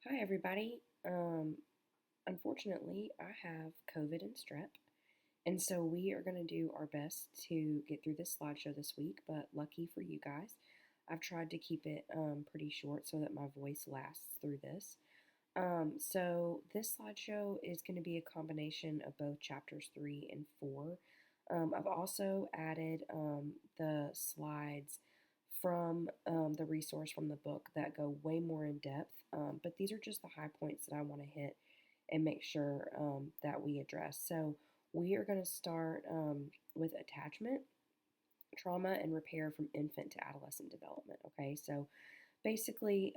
Hi, everybody. Unfortunately, I have COVID and strep, and so we are going to do our best to get through this slideshow this week. But lucky for you guys, I've tried to keep it pretty short so that my voice lasts through this. So this slideshow is going to be a combination of both chapters 3 and 4. I've also added the slides from the resource from the book that go way more in depth, but these are just the high points that I want to hit and make sure that we address. So we are going to start with attachment, trauma, and repair from infant to adolescent development. Okay, so basically,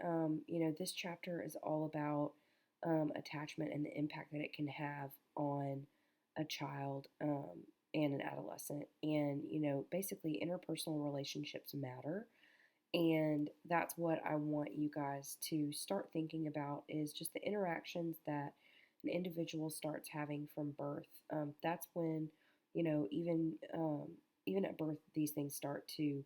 this chapter is all about attachment and the impact that it can have on a child and an adolescent. And, basically, interpersonal relationships matter. And that's what I want you guys to start thinking about is just the interactions that an individual starts having from birth. That's when, even at birth, these things start to,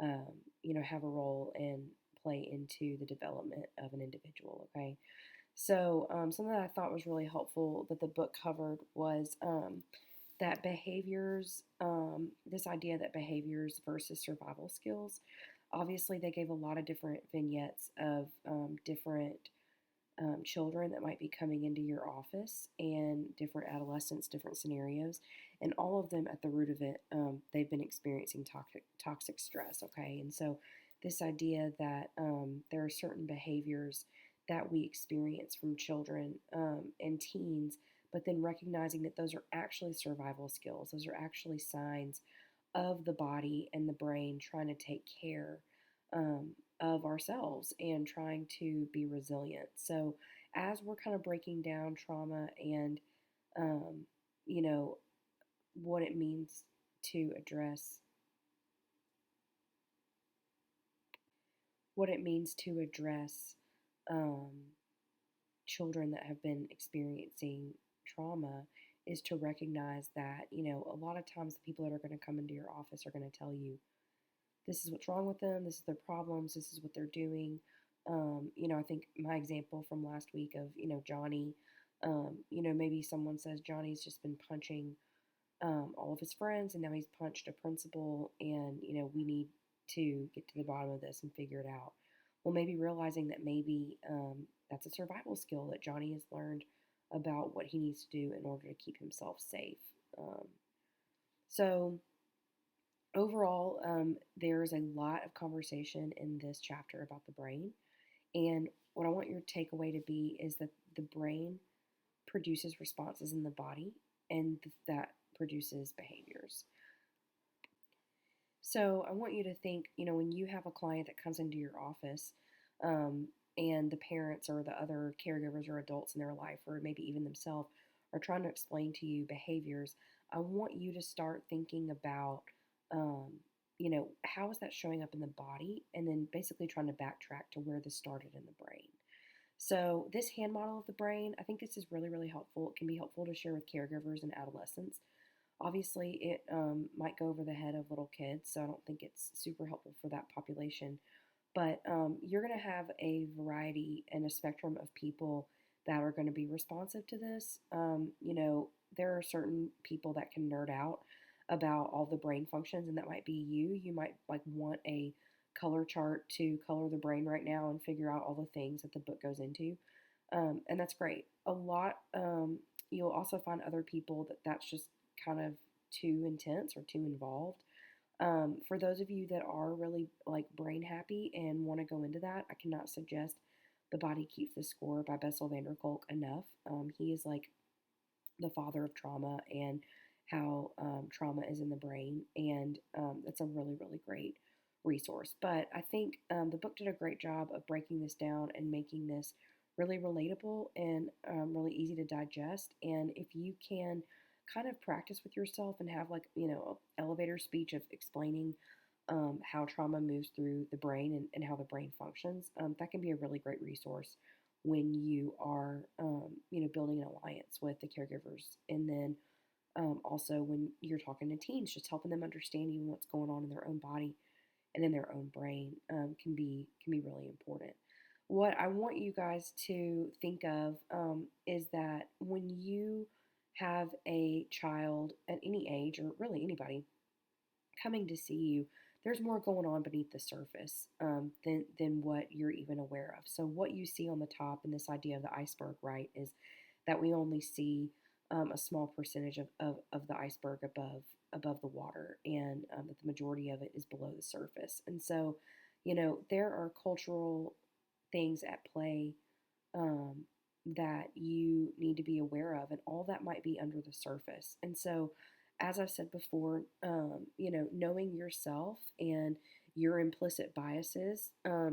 have a role and play into the development of an individual. Okay, so something that I thought was really helpful that the book covered was that behaviors, this idea that behaviors versus survival skills. Obviously, they gave a lot of different vignettes of different children that might be coming into your office and different adolescents, different scenarios, and all of them at the root of it, they've been experiencing toxic stress. Okay, and so this idea that there are certain behaviors that we experience from children and teens, but then recognizing that those are actually survival skills, those are actually signs of the body and the brain trying to take care of ourselves and trying to be resilient. So, as we're kind of breaking down trauma and, um, you know, what it means to address what it means to address um, children that have been experiencing trauma is to recognize that, a lot of times the people that are going to come into your office are going to tell you this is what's wrong with them, this is their problems, this is what they're doing. I think my example from last week of, Johnny, maybe someone says Johnny's just been punching all of his friends and now he's punched a principal and, we need to get to the bottom of this and figure it out. Well, maybe realizing that maybe that's a survival skill that Johnny has learned about what he needs to do in order to keep himself safe. So, overall, there's a lot of conversation in this chapter about the brain. And what I want your takeaway to be is that the brain produces responses in the body and that produces behaviors. So I want you to think, when you have a client that comes into your office and the parents or the other caregivers or adults in their life, or maybe even themselves, are trying to explain to you behaviors, I want you to start thinking about, how is that showing up in the body? And then basically trying to backtrack to where this started in the brain. So, this hand model of the brain, I think this is really, really helpful. It can be helpful to share with caregivers and adolescents. Obviously, it might go over the head of little kids, so I don't think it's super helpful for that population. But you're going to have a variety and a spectrum of people that are going to be responsive to this. There are certain people that can nerd out about all the brain functions, and that might be you. You might want a color chart to color the brain right now and figure out all the things that the book goes into, and that's great. A lot. You'll also find other people that that's just kind of too intense or too involved. For those of you that are really like brain happy and want to go into that, I cannot suggest The Body Keeps the Score by Bessel van der Kolk enough. He is like the father of trauma and how trauma is in the brain, and that's a really, really great resource. But I think the book did a great job of breaking this down and making this really relatable and really easy to digest. And if you can kind of practice with yourself and have like, elevator speech of explaining how trauma moves through the brain and how the brain functions, that can be a really great resource when you are, building an alliance with the caregivers. And then also when you're talking to teens, just helping them understand even what's going on in their own body and in their own brain can be really important. what I want you guys to think of is that when you have a child at any age, or really anybody, coming to see you, there's more going on beneath the surface than what you're even aware of. So what you see on the top, and this idea of the iceberg, right, is that we only see a small percentage of the iceberg above the water, and that the majority of it is below the surface. And so, there are cultural things at play um, that you need to be aware of, and all that might be under the surface. And so, as I've said before, knowing yourself and your implicit biases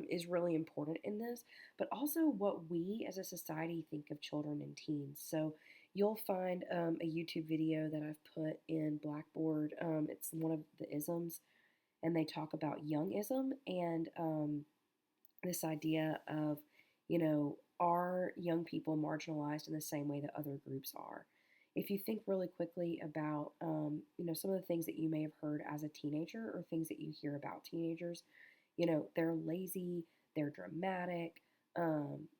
is really important in this, but also what we as a society think of children and teens. So, you'll find a YouTube video that I've put in Blackboard. It's one of the isms, and they talk about youngism and this idea of, are young people marginalized in the same way that other groups are? If you think really quickly about, some of the things that you may have heard as a teenager or things that you hear about teenagers, they're lazy, they're dramatic,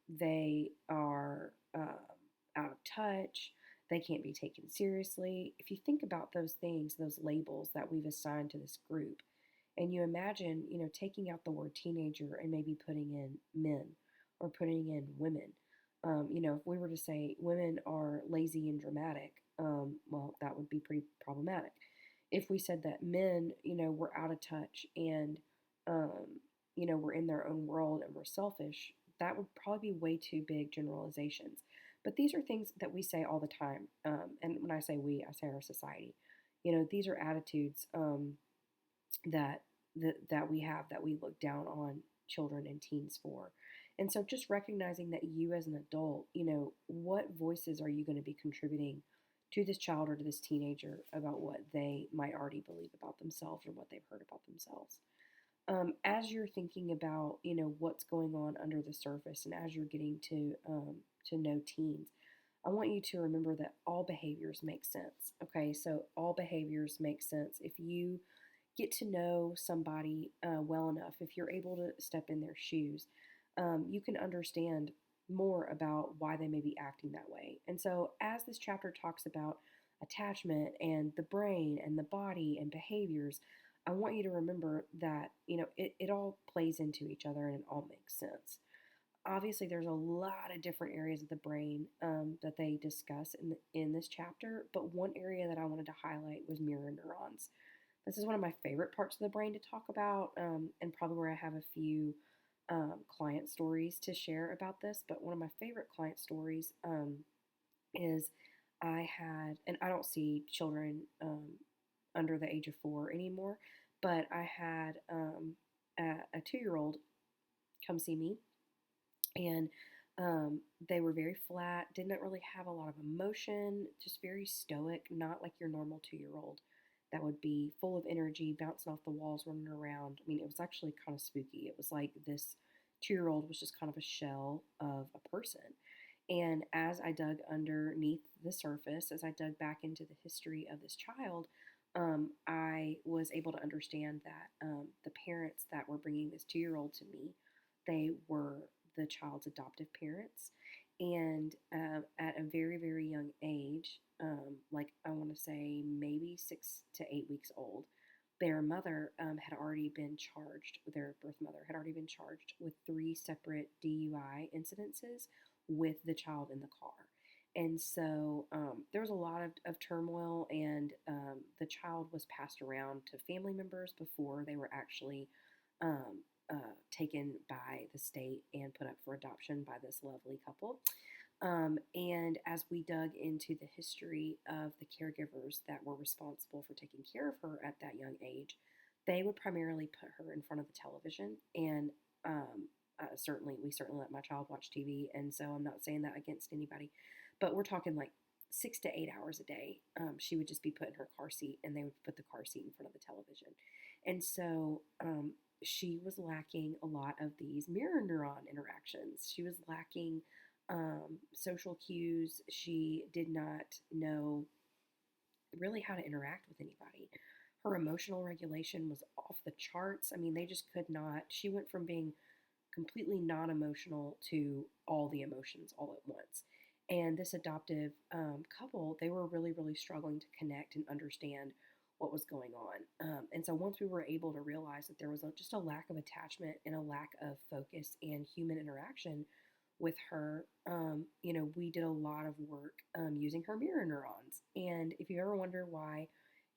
they are out of touch, they can't be taken seriously. If you think about those things, those labels that we've assigned to this group, and you imagine, taking out the word teenager and maybe putting in men or putting in women. If we were to say women are lazy and dramatic, well, that would be pretty problematic. If we said that men, were out of touch and, were in their own world and were selfish, that would probably be way too big generalizations. But these are things that we say all the time. And when I say we, I say our society. These are attitudes that that we have, that we look down on children and teens for. And so just recognizing that you as an adult, what voices are you going to be contributing to this child or to this teenager about what they might already believe about themselves or what they've heard about themselves. As you're thinking about, what's going on under the surface, and as you're getting to know teens, I want you to remember that all behaviors make sense. Okay, so all behaviors make sense if you get to know somebody well enough. If you're able to step in their shoes, you can understand more about why they may be acting that way. And so, as this chapter talks about attachment and the brain and the body and behaviors, I want you to remember that it all plays into each other and it all makes sense. Obviously, there's a lot of different areas of the brain that they discuss in this chapter, but one area that I wanted to highlight was mirror neurons. This is one of my favorite parts of the brain to talk about, and probably where I have a few client stories to share about this. But one of my favorite client stories is I had, and I don't see children under the age of 4 anymore, but I had a 2-year-old come see me, and they were very flat, didn't really have a lot of emotion, just very stoic, not like your normal 2-year-old that would be full of energy, bouncing off the walls, running around. I mean, it was actually kind of spooky. It was like this 2-year-old was just kind of a shell of a person. And as I dug underneath the surface, as I dug back into the history of this child, I was able to understand that the parents that were bringing this 2-year-old to me, they were the child's adoptive parents. And at a very, very young age, like I want to say maybe 6 to 8 weeks old, their mother had already been charged, their birth mother had already been charged with 3 separate DUI incidences with the child in the car. And so there was a lot of turmoil, and the child was passed around to family members before they were actually um, taken by the state and put up for adoption by this lovely couple. And as we dug into the history of the caregivers that were responsible for taking care of her at that young age, they would primarily put her in front of the television. And we certainly let my child watch TV. And so I'm not saying that against anybody, but we're talking like 6 to 8 hours a day. She would just be put in her car seat, and they would put the car seat in front of the television. And so she was lacking a lot of these mirror neuron interactions. She was lacking social cues. She did not know really how to interact with anybody. Her emotional regulation was off the charts. I mean, they just could not. She went from being completely non emotional to all the emotions all at once. And this adoptive couple, they were really, really struggling to connect and understand what was going on. And so once we were able to realize that there was just a lack of attachment and a lack of focus and human interaction with her, we did a lot of work using her mirror neurons. And if you ever wonder why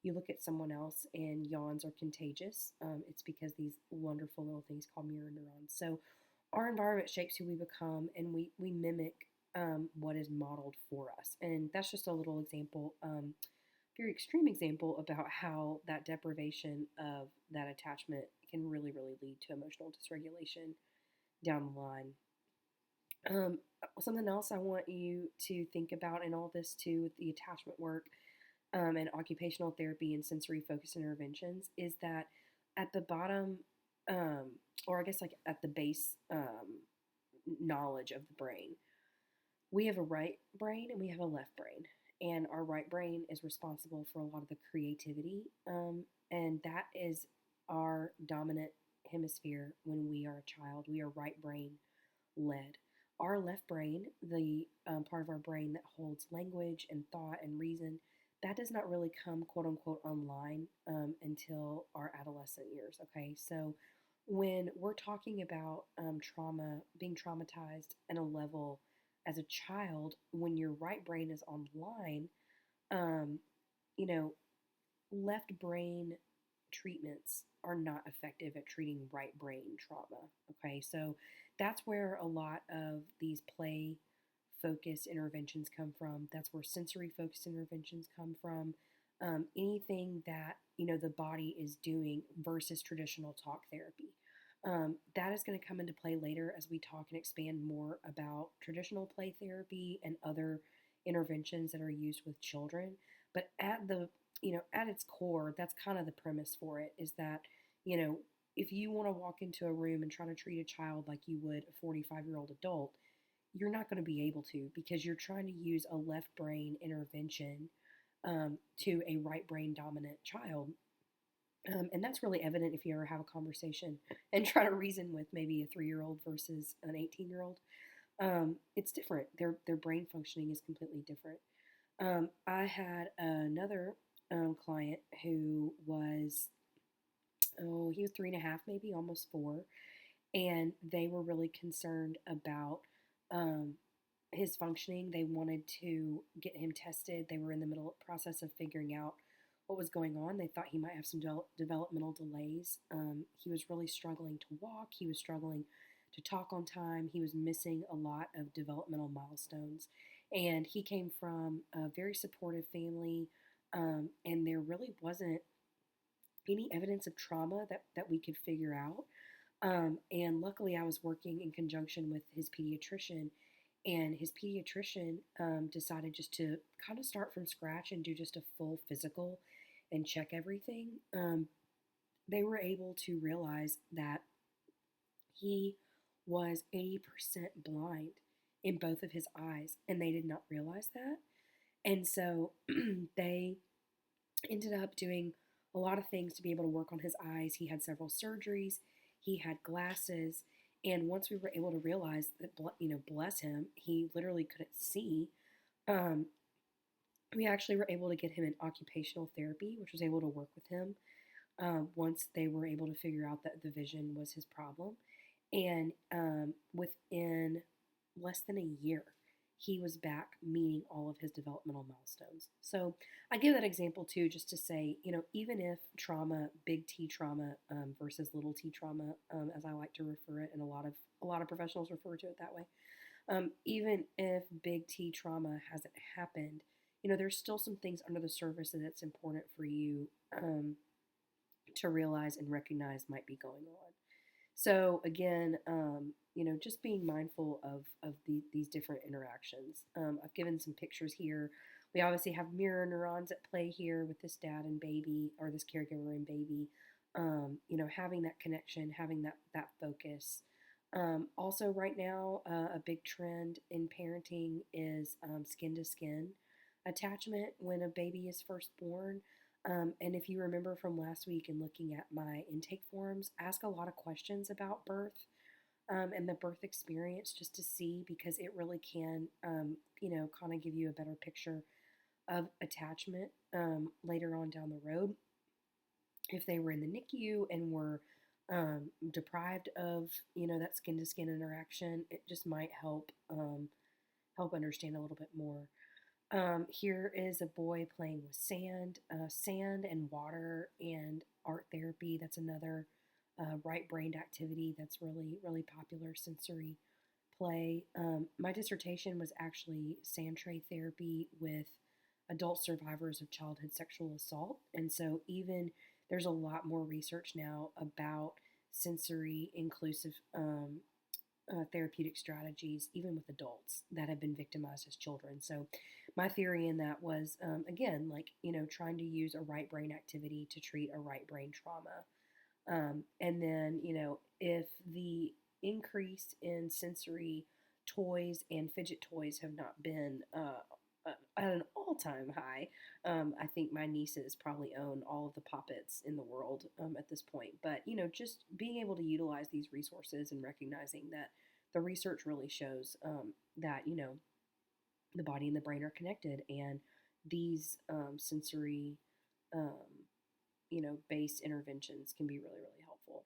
you look at someone else and yawns are contagious, it's because these wonderful little things called mirror neurons. So our environment shapes who we become, and we mimic what is modeled for us. And that's just a little example, very extreme example about how that deprivation of that attachment can really, really lead to emotional dysregulation down the line. Something else I want you to think about in all this too, with the attachment work and occupational therapy and sensory focused interventions, is that at the bottom, or I guess like at the base knowledge of the brain, we have a right brain and we have a left brain. And our right brain is responsible for a lot of the creativity, and that is our dominant hemisphere when we are a child. We are right brain led. Our left brain, the part of our brain that holds language and thought and reason, that does not really come quote unquote online until our adolescent years. Okay, so when we're talking about trauma, being traumatized in a level as a child, when your right brain is online, um, you know, left brain treatments are not effective at treating right brain trauma. Okay, so that's where a lot of these play focused interventions come from. That's where sensory focused interventions come from. Anything that the body is doing versus traditional talk therapy. That is going to come into play later as we talk and expand more about traditional play therapy and other interventions that are used with children. But at its core, that's kind of the premise for it, is that, if you want to walk into a room and try to treat a child like you would a 45-year-old adult, you're not going to be able to, because you're trying to use a left brain intervention to a right brain dominant child. And that's really evident if you ever have a conversation and try to reason with maybe a 3-year-old versus an 18-year-old. It's different. Their brain functioning is completely different. I had another client who was, he was 3.5, maybe almost 4, and they were really concerned about um, his functioning. They wanted to get him tested. They were in the middle process of figuring out what was going on. They thought he might have some developmental delays. He was really struggling to walk. He was struggling to talk on time. He was missing a lot of developmental milestones. And he came from a very supportive family, and there really wasn't any evidence of trauma that we could figure out. And luckily, I was working in conjunction with his pediatrician, and his pediatrician decided just to kind of start from scratch and do just a full physical and check everything. They were able to realize that he was 80% blind in both of his eyes, and they did not realize that. And so they ended up doing a lot of things to be able to work on his eyes. He had several surgeries, he had glasses, and once we were able to realize that, bless him, he literally couldn't see, um, we actually were able to get him in occupational therapy, which was able to work with him once they were able to figure out that the vision was his problem. And within less than a year, he was back meeting all of his developmental milestones. So I give that example too, just to say, even if trauma, big T trauma versus little T trauma, as I like to refer it, and a lot of professionals refer to it that way. Even if big T trauma hasn't happened, there's still some things under the surface that it's important for you to realize and recognize might be going on. So again, just being mindful of these different interactions. I've given some pictures here. We obviously have mirror neurons at play here with this dad and baby, or this caregiver and baby. Having that connection, having that focus. Also, right now, a big trend in parenting is skin to skin attachment when a baby is first born. And if you remember from last week and looking at my intake forms, ask a lot of questions about birth. and the birth experience just to see, because it really can, kind of give you a better picture of attachment later on down the road. If they were in the NICU and were deprived of, that skin to skin interaction, it just might help understand a little bit more. Here is a boy playing with sand and water and art therapy. That's another right-brained activity that's really, really popular sensory play. My dissertation was actually sand tray therapy with adult survivors of childhood sexual assault. And so, even there's a lot more research now about sensory inclusive therapeutic strategies, even with adults that have been victimized as children. So, my theory in that was, again, like, trying to use a right brain activity to treat a right brain trauma. And then, if the increase in sensory toys and fidget toys have not been at an all time high, I think my nieces probably own all of the poppets in the world at this point. But, just being able to utilize these resources and recognizing that the research really shows that, the body and the brain are connected, and these sensory um, based interventions can be really, really helpful.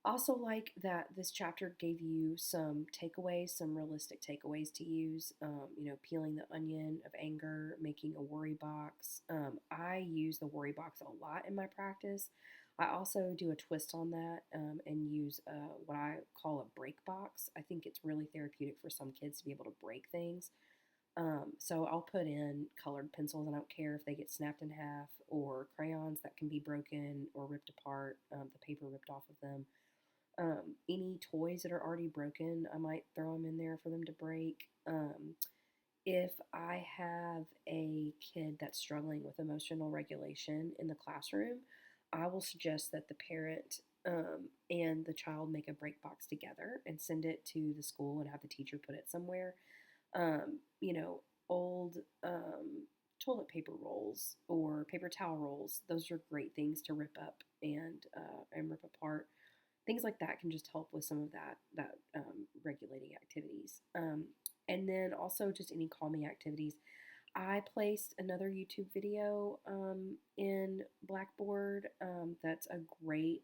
Also, like that this chapter gave you some takeaways, some realistic takeaways to use. Peeling the onion of anger, making a worry box. I use the worry box a lot in my practice. I also do a twist on that and use what I call a break box. I think it's really therapeutic for some kids to be able to break things. So I'll put in colored pencils. I don't care if they get snapped in half, or crayons that can be broken or ripped apart, the paper ripped off of them. Any toys that are already broken, I might throw them in there for them to break. If I have a kid that's struggling with emotional regulation in the classroom, I will suggest that the parent and the child make a break box together and send it to the school and have the teacher put it somewhere. Old toilet paper rolls or paper towel rolls. Those are great things to rip up and rip apart. Things like that can just help with some of that regulating activities. And then also just any calming activities. I placed another YouTube video in Blackboard. That's a great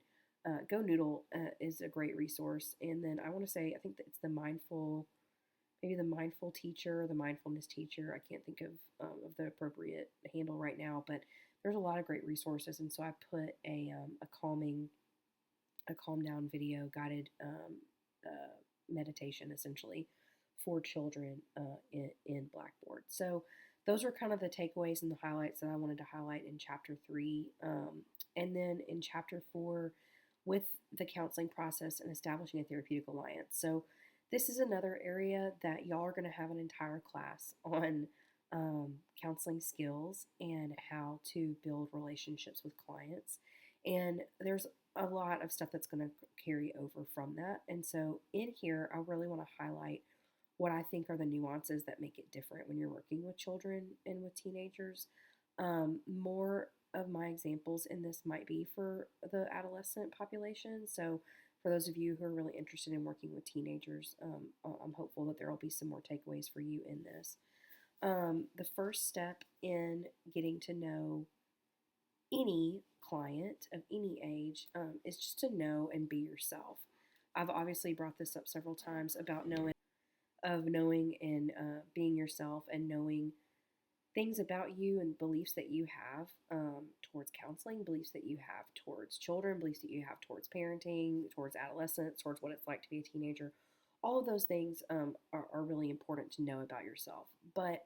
Go Noodle is a great resource. And then I want to say, I think that it's maybe the mindful teacher, the mindfulness teacher. I can't think of the appropriate handle right now, but there's a lot of great resources. And so I put a calm down video, guided meditation essentially for children in Blackboard. So those are kind of the takeaways and the highlights that I wanted to highlight in chapter 3. And then in chapter 4, with the counseling process and establishing a therapeutic alliance. So this is another area that y'all are going to have an entire class on counseling skills and how to build relationships with clients. And there's a lot of stuff that's going to carry over from that. And so in here, I really want to highlight what I think are the nuances that make it different when you're working with children and with teenagers. More of my examples in this might be for the adolescent population. So for those of you who are really interested in working with teenagers, I'm hopeful that there will be some more takeaways for you in this. The first step in getting to know any client of any age is just to know and be yourself. I've obviously brought this up several times about knowing and being yourself, and knowing things about you and beliefs that you have towards counseling, beliefs that you have towards children, beliefs that you have towards parenting, towards adolescence, towards what it's like to be a teenager. All of those things are really important to know about yourself. But,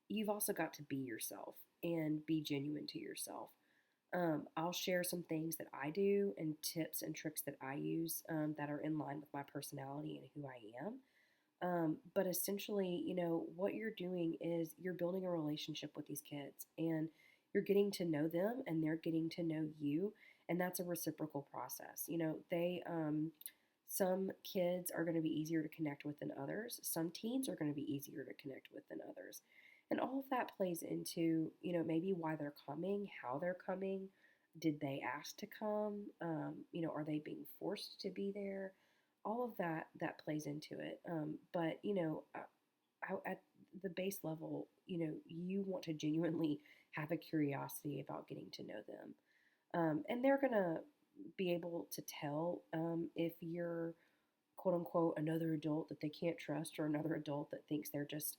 you've also got to be yourself and be genuine to yourself. I'll share some things that I do and tips and tricks that I use that are in line with my personality and who I am. But essentially, what you're doing is you're building a relationship with these kids, and you're getting to know them and they're getting to know you. And that's a reciprocal process. Some kids are going to be easier to connect with than others. Some teens are going to be easier to connect with than others. And all of that plays into, maybe why they're coming, how they're coming. Did they ask to come? Are they being forced to be there? all of that plays into it. But at the base level, you want to genuinely have a curiosity about getting to know them. And they're going to be able to tell if you're quote unquote another adult that they can't trust, or another adult that thinks they're just,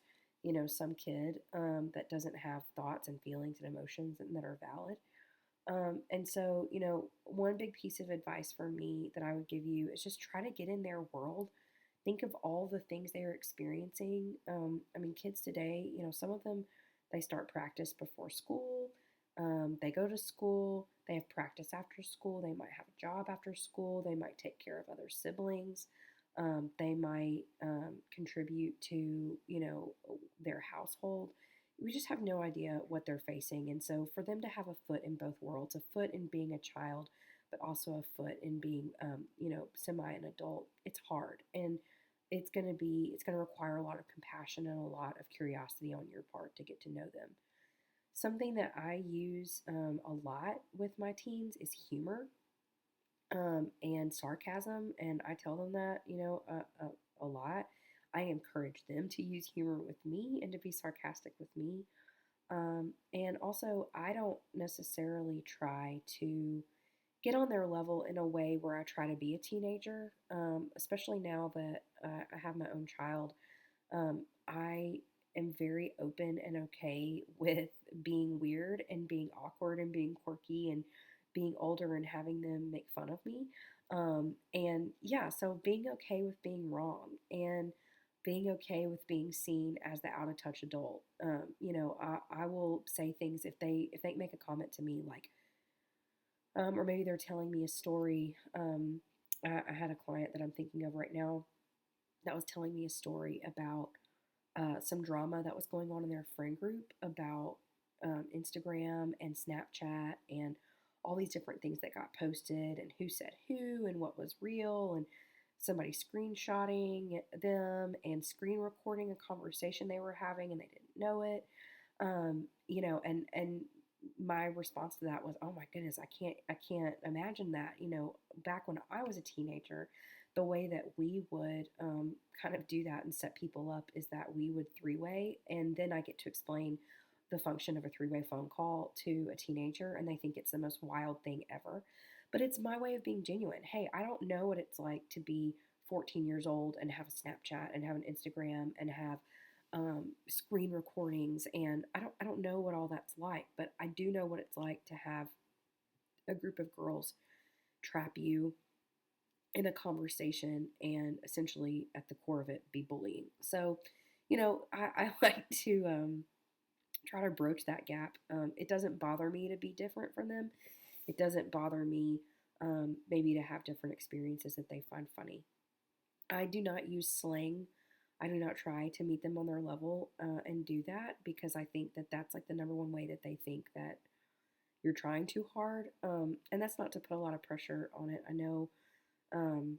some kid that doesn't have thoughts and feelings and emotions and that are valid. And so, one big piece of advice for me that I would give you is just try to get in their world. Think of all the things they're experiencing. I mean, kids today, some of them, they start practice before school. They go to school. They have practice after school. They might have a job after school. They might take care of other siblings. They might contribute to, their household. We just have no idea what they're facing. And so for them to have a foot in both worlds, a foot in being a child, but also a foot in being, semi an adult, it's hard. And it's going to require a lot of compassion and a lot of curiosity on your part to get to know them. Something that I use a lot with my teens is humor and sarcasm, and I tell them that, a lot. I encourage them to use humor with me and to be sarcastic with me. And also, I don't necessarily try to get on their level in a way where I try to be a teenager, especially now that I have my own child. I am very open and okay with being weird and being awkward and being quirky and being older and having them make fun of me. And yeah, so being okay with being wrong and being okay with being seen as the out of touch adult. I will say things if they make a comment to me like, or maybe they're telling me a story. I had a client that I'm thinking of right now that was telling me a story about some drama that was going on in their friend group about Instagram and Snapchat and all these different things that got posted and who said who and what was real and somebody screenshotting them and screen recording a conversation they were having and they didn't know it. And my response to that was, oh my goodness, I can't imagine that. Back when I was a teenager, the way that we would kind of do that and set people up is that we would three-way, and then I get to explain the function of a three-way phone call to a teenager, and they think it's the most wild thing ever. But it's my way of being genuine. Hey, I don't know what it's like to be 14 years old and have a Snapchat and have an Instagram and have screen recordings, and I don't know what all that's like, but I do know what it's like to have a group of girls trap you in a conversation and essentially at the core of it be bullying. So, I like to try to broach that gap. It doesn't bother me to be different from them. It doesn't bother me maybe to have different experiences that they find funny. I do not use slang. I do not try to meet them on their level and do that because I think that that's like the number one way that they think that you're trying too hard. And that's not to put a lot of pressure on it. I know, um,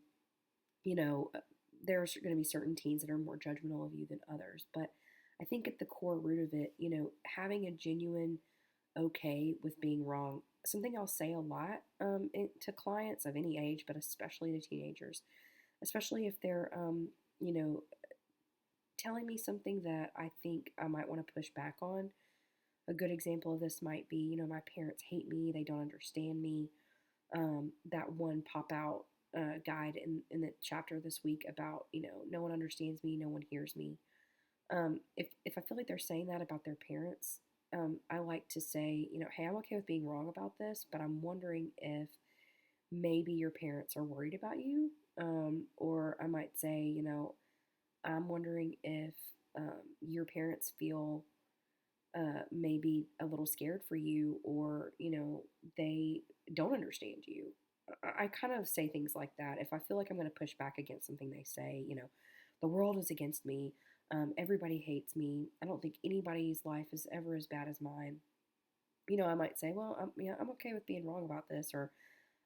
you know, uh, there's going to be certain teens that are more judgmental of you than others. But I think at the core root of it, having a genuine okay with being wrong, something I'll say a lot to clients of any age, but especially to teenagers, especially if they're, you know, telling me something that I think I might want to push back on. A good example of this might be, my parents hate me, they don't understand me. That one pop out guide in the chapter this week about, no one understands me, no one hears me. If I feel like they're saying that about their parents, I like to say, hey, I'm okay with being wrong about this, but I'm wondering if maybe your parents are worried about you. Or I might say, I'm wondering if your parents feel maybe a little scared for you, or they don't understand you. I kind of say things like that if I feel like I'm going to push back against something they say. The world is against me. Everybody hates me. I don't think anybody's life is ever as bad as mine. I might say, well, I'm okay with being wrong about this, or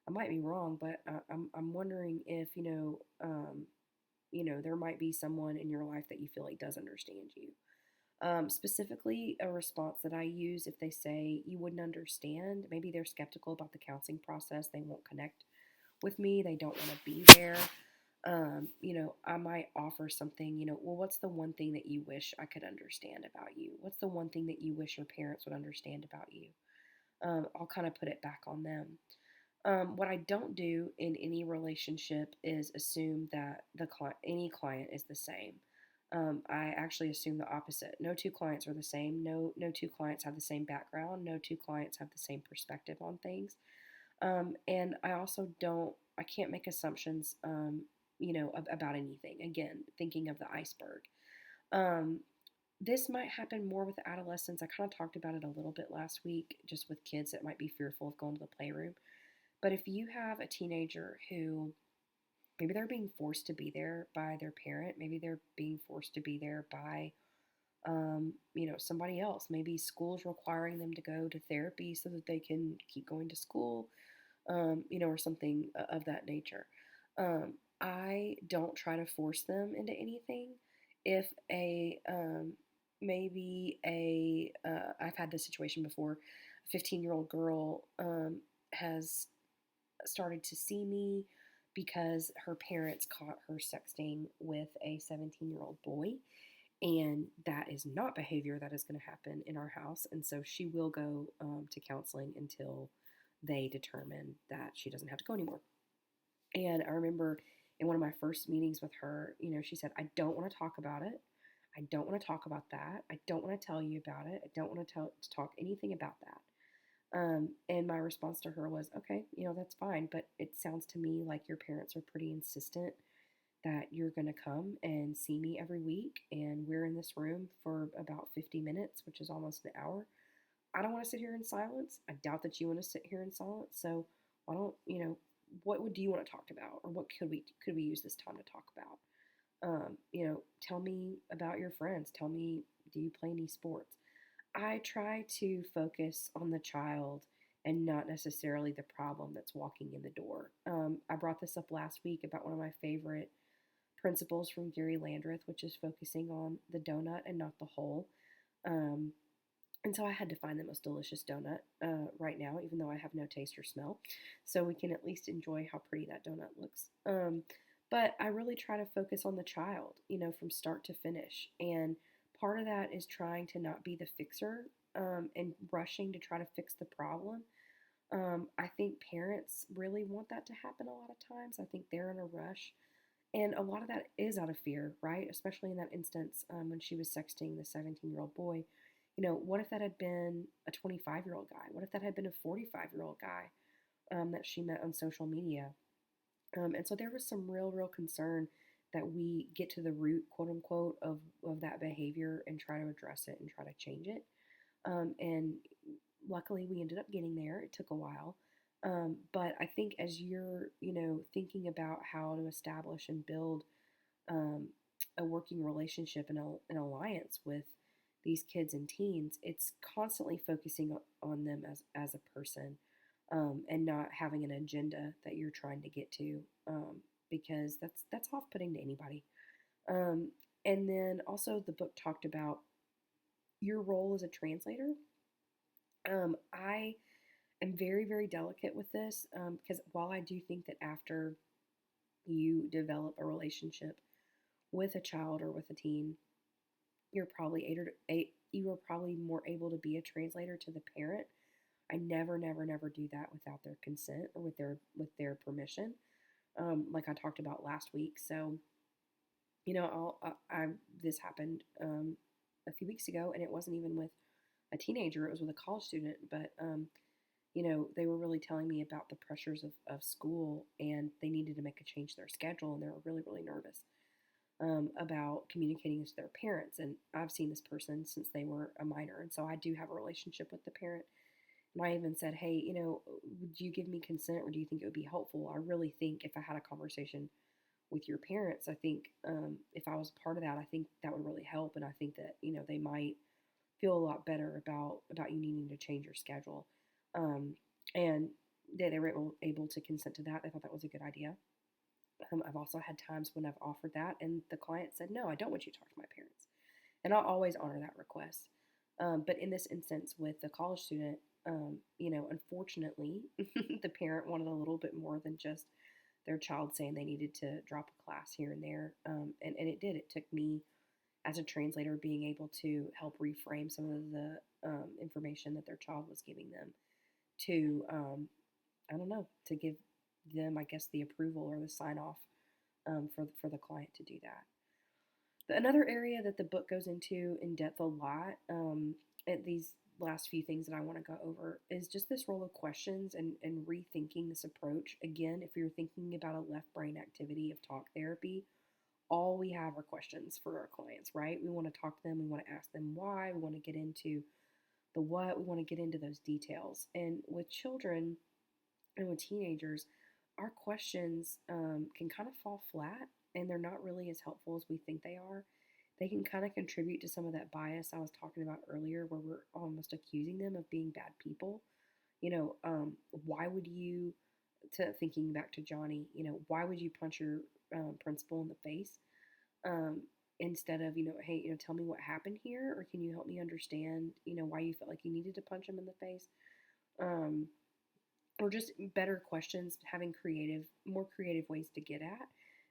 I might be wrong, but I'm wondering if there might be someone in your life that you feel like does understand you. Specifically, a response that I use if they say you wouldn't understand, maybe they're skeptical about the counseling process, they won't connect with me, they don't want to be there. I might offer something, well, what's the one thing that you wish I could understand about you? What's the one thing that you wish your parents would understand about you? I'll kind of put it back on them. What I don't do in any relationship is assume that any client is the same. I actually assume the opposite. No two clients are the same. No two clients have the same background. No two clients have the same perspective on things. And I also don't. I can't make assumptions. About anything. Again, thinking of the iceberg. Um, this might happen more with adolescents. I kind of talked about it a little bit last week, just with kids that might be fearful of going to the playroom. But if you have a teenager who maybe they're being forced to be there by their parent, maybe they're being forced to be there by somebody else. Maybe school's requiring them to go to therapy so that they can keep going to school, or something of that nature. I don't try to force them into anything. If I've had this situation before. A 15-year-old girl has started to see me because her parents caught her sexting with a 17-year-old boy. And that is not behavior that is going to happen in our house. And so she will go to counseling until they determine that she doesn't have to go anymore. And I remember in one of my first meetings with her, she said, I don't want to talk about it. I don't want to talk about that. I don't want to tell you about it. I don't want to talk anything about that. And my response to her was, okay, that's fine. But it sounds to me like your parents are pretty insistent that you're going to come and see me every week. And we're in this room for about 50 minutes, which is almost an hour. I don't want to sit here in silence. I doubt that you want to sit here in silence. So why don't, what would you want to talk about? Or what could we use this time to talk about? Tell me about your friends. Tell me, do you play any sports? I try to focus on the child and not necessarily the problem that's walking in the door. I brought this up last week about one of my favorite principles from Gary Landreth, which is focusing on the donut and not the hole. Um, and so I had to find the most delicious donut right now, even though I have no taste or smell. So we can at least enjoy how pretty that donut looks. But I really try to focus on the child, from start to finish. And part of that is trying to not be the fixer and rushing to try to fix the problem. I think parents really want that to happen a lot of times. I think they're in a rush. And a lot of that is out of fear, right? Especially in that instance when she was sexting the 17-year-old boy. What if that had been a 25-year-old guy? What if that had been a 45-year-old guy that she met on social media? And so there was some real concern that we get to the root, quote unquote, of that behavior and try to address it and try to change it. And luckily, we ended up getting there. It took a while. But I think as you're, thinking about how to establish and build um, a working relationship and an alliance with these kids and teens, it's constantly focusing on them as a person and not having an agenda that you're trying to get to because that's off-putting to anybody. And then also the book talked about your role as a translator. I am very delicate with this because while I do think that after you develop a relationship with a child or with a teen, you are probably more able to be a translator to the parent. I never do that without their consent or with their permission, like I talked about last week. So, this happened a few weeks ago, and it wasn't even with a teenager; it was with a college student. But they were really telling me about the pressures of school, and they needed to make a change to their schedule, and they were really nervous about communicating this to their parents. And I've seen this person since they were a minor, and so I do have a relationship with the parent. And I even said, hey, would you give me consent, or do you think it would be helpful? I really think if I had a conversation with your parents, I think if I was part of that, I think that would really help, and I think that they might feel a lot better about you needing to change your schedule. And they were able to consent to that. They thought that was a good idea. I've also had times when I've offered that, and the client said, no, I don't want you to talk to my parents. And I'll always honor that request. But in this instance with the college student, unfortunately, the parent wanted a little bit more than just their child saying they needed to drop a class here and there. And it did. It took me as a translator being able to help reframe some of the information that their child was giving them to, I don't know, to give them, I guess, the approval or the sign off for the client to do that. But another area that the book goes into in depth a lot, at these last few things that I want to go over, is just this role of questions and rethinking this approach. Again, if you're thinking about a left brain activity of talk therapy, all we have are questions for our clients, right? We want to talk to them, we want to ask them why, we want to get into the what, we want to get into those details. And with children and with teenagers, our questions can kind of fall flat and they're not really as helpful as we think they are. They can kind of contribute to some of that bias I was talking about earlier, where we're almost accusing them of being bad people. Why would you, to thinking back to Johnny, why would you punch your principal in the face um, instead of, hey, tell me what happened here, or can you help me understand, why you felt like you needed to punch him in the face? Um, or just better questions, having more creative ways to get at.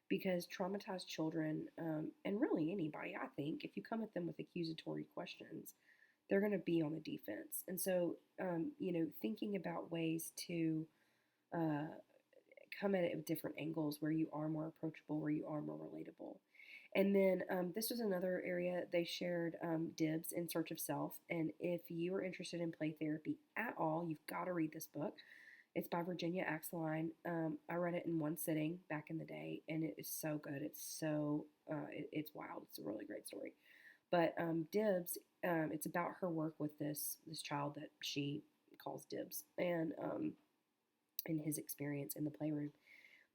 Because traumatized children, and really anybody, I think, if you come at them with accusatory questions, they're going to be on the defense. And so, thinking about ways to uh, come at it with different angles where you are more approachable, where you are more relatable. And then this was another area they shared, Dibs in Search of Self. And if you are interested in play therapy at all, you've got to read this book. It's by Virginia Axeline. I read it in one sitting back in the day, and it is so good. It's wild. It's a really great story. But Dibs, it's about her work with this child that she calls Dibs, and his experience in the playroom.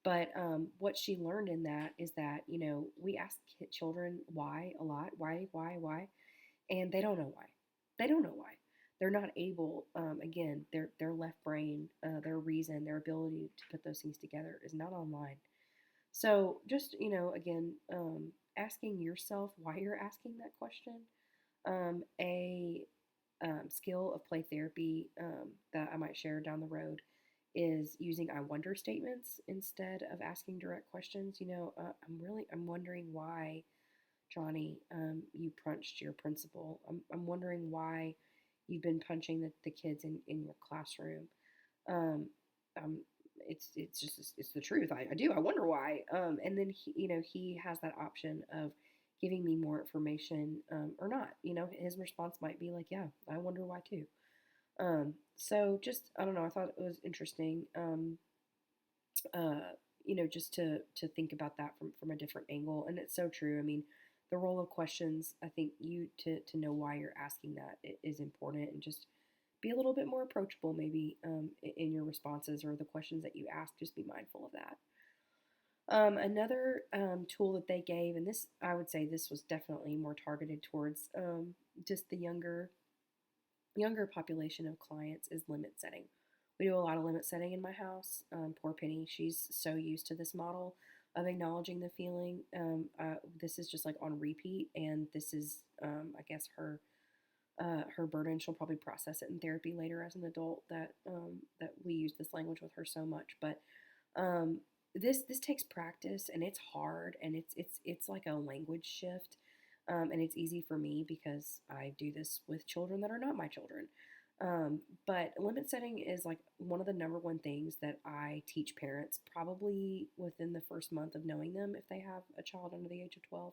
But what she learned in that is that we ask children why a lot, why, and they don't know why. They don't know why. They're not able. Again, their left brain, their reason, their ability to put those things together is not online. So just again, asking yourself why you're asking that question. A skill of play therapy that I might share down the road is using I wonder statements instead of asking direct questions. I'm wondering why, Johnny, you punched your principal. I'm wondering why you've been punching the kids in your classroom. Um, um, it's the truth. I do. I wonder why. And then he has that option of giving me more information or not. His response might be like, yeah, I wonder why too. So just I don't know. I thought it was interesting. Just to think about that from a different angle, and it's so true. I mean, the role of questions. I think to know why you're asking that is important, and just be a little bit more approachable, maybe in your responses or the questions that you ask. Just be mindful of that. Another tool that they gave, and this I would say this was definitely more targeted towards just the younger population of clients, is limit setting. We do a lot of limit setting in my house. Poor Penny, she's so used to this model of acknowledging the feeling. This is just like on repeat, and this is, I guess, her burden. She'll probably process it in therapy later as an adult that we use this language with her so much. But this takes practice, and it's hard, and it's like a language shift. And it's easy for me because I do this with children that are not my children. But limit setting is like one of the number one things that I teach parents probably within the first month of knowing them if they have a child under the age of 12.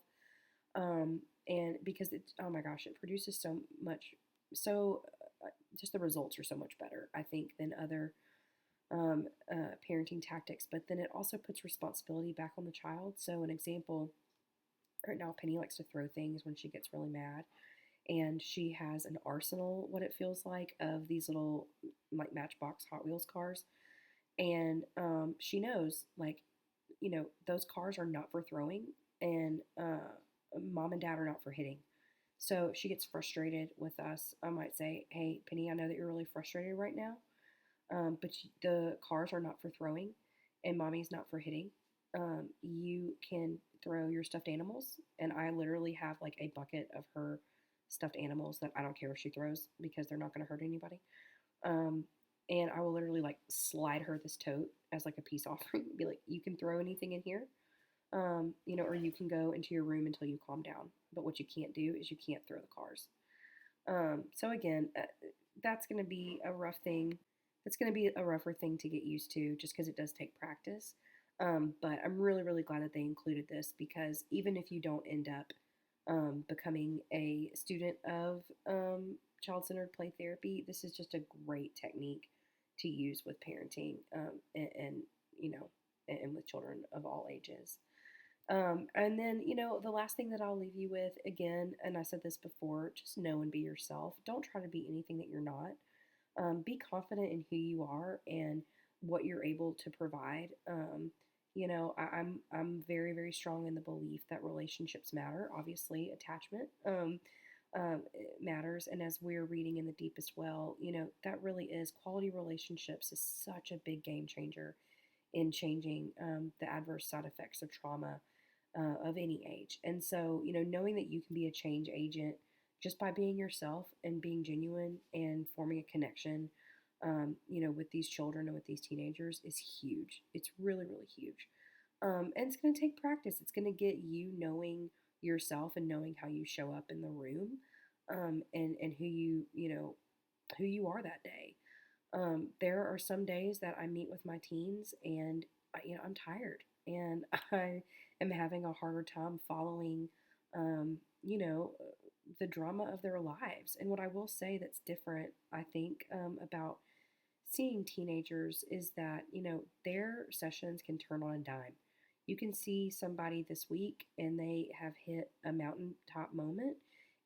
And because oh my gosh, it produces so much, just the results are so much better, I think, than other parenting tactics. But then it also puts responsibility back on the child. So an example, right now Penny likes to throw things when she gets really mad. And she has an arsenal, what it feels like, of these little like Matchbox Hot Wheels cars. And she knows, like, those cars are not for throwing, and mom and dad are not for hitting. So she gets frustrated with us. I might say, hey, Penny, I know that you're really frustrated right now, but the cars are not for throwing, and mommy's not for hitting. You can throw your stuffed animals, and I literally have like a bucket of her stuffed animals that I don't care if she throws because they're not going to hurt anybody. And I will literally like slide her this tote as like a peace offering. Be like, you can throw anything in here, or you can go into your room until you calm down. But what you can't do is you can't throw the cars. So again, that's going to be a rough thing. That's going to be a rougher thing to get used to, just because it does take practice. But I'm really, really glad that they included this, because even if you don't end up becoming a student of child-centered play therapy, this is just a great technique to use with parenting, and you know, and with children of all ages. And then, the last thing that I'll leave you with, again, and I said this before, just know and be yourself. Don't try to be anything that you're not. Be confident in who you are and what you're able to provide. I'm very, very strong in the belief that relationships matter. Obviously, attachment it matters. And as we're reading in the deepest well, that really is, quality relationships is such a big game changer in changing the adverse side effects of trauma of any age. And so, knowing that you can be a change agent just by being yourself and being genuine and forming a connection, with these children and with these teenagers is huge. It's really, really huge. And it's going to take practice. It's going to get you knowing yourself and knowing how you show up in the room, and who you are that day. There are some days that I meet with my teens and I'm tired and I am having a harder time following, um, you know, the drama of their lives. And what I will say that's different, I think, about seeing teenagers is that, their sessions can turn on a dime. You can see somebody this week and they have hit a mountaintop moment,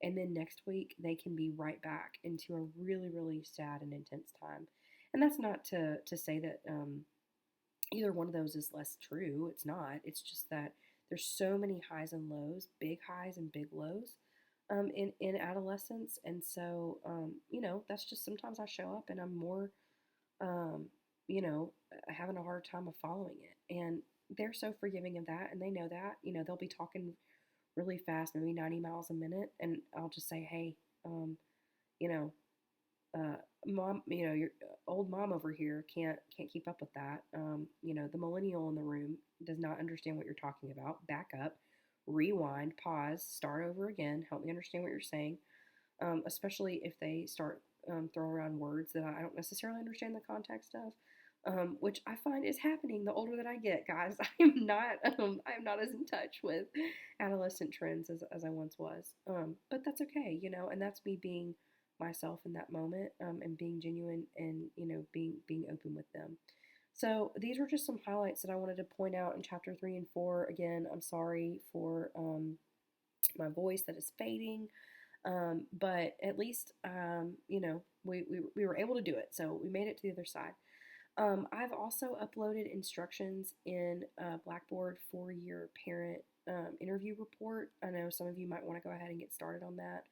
and then next week they can be right back into a really, really sad and intense time. And that's not to say that either one of those is less true. It's not. It's just that there's so many highs and lows, big highs and big lows, in adolescence. And so, that's just, sometimes I show up and I'm more, um, having a hard time of following it. And they're so forgiving of that, and they know that. They'll be talking really fast, maybe 90 miles a minute, and I'll just say, hey, you know, mom, your old mom over here can't keep up with that. The millennial in the room does not understand what you're talking about. Back up, rewind, pause, start over again. Help me understand what you're saying. Especially if they start throwing around words that I don't necessarily understand the context of. Which I find is happening the older that I get, guys. I am not as in touch with adolescent trends as I once was. But that's okay, and that's me being myself in that moment, and being genuine, and being open with them. So these were just some highlights that I wanted to point out in chapter 3 and 4. Again, I'm sorry for my voice that is fading. But at least, we were able to do it. So we made it to the other side. I've also uploaded instructions in Blackboard for your parent interview report. I know some of you might want to go ahead and get started on that.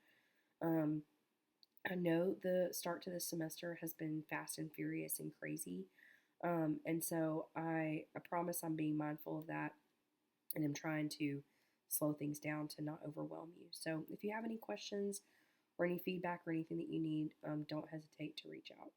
Um, I know the start to this semester has been fast and furious and crazy. And so I promise I'm being mindful of that, and I'm trying to slow things down to not overwhelm you. So if you have any questions or any feedback or anything that you need, don't hesitate to reach out.